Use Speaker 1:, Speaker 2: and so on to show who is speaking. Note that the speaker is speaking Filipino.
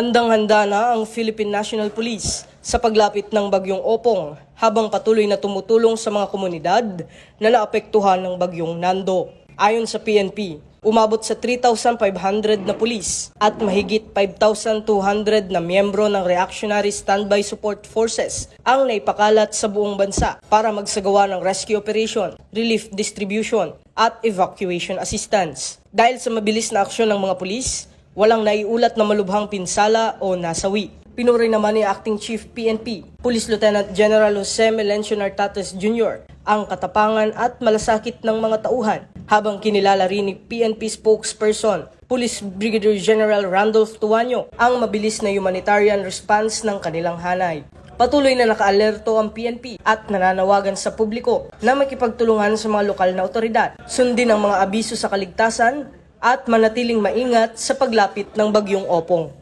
Speaker 1: Handang-handa na ang Philippine National Police sa paglapit ng Bagyong Opong habang patuloy na tumutulong sa mga komunidad na naapektuhan ng Bagyong Nando. Ayon sa PNP, umabot sa 3,500 na pulis at mahigit 5,200 na miyembro ng Reactionary Standby Support Forces ang naipakalat sa buong bansa para magsagawa ng rescue operation, relief distribution at evacuation assistance. Dahil sa mabilis na aksyon ng mga pulis, walang naiulat na malubhang pinsala o nasawi. Pinuri naman ni Acting Chief PNP, Police Lieutenant General Jose Melencio Nartates Jr. ang katapangan at malasakit ng mga tauhan habang kinilala rin ni PNP spokesperson, Police Brigadier General Randolph Tuanyo ang mabilis na humanitarian response ng kanilang hanay. Patuloy na nakaalerto ang PNP at nananawagan sa publiko na makipagtulungan sa mga lokal na otoridad, sundin ang mga abiso sa kaligtasan at manatiling maingat sa paglapit ng Bagyong Opong.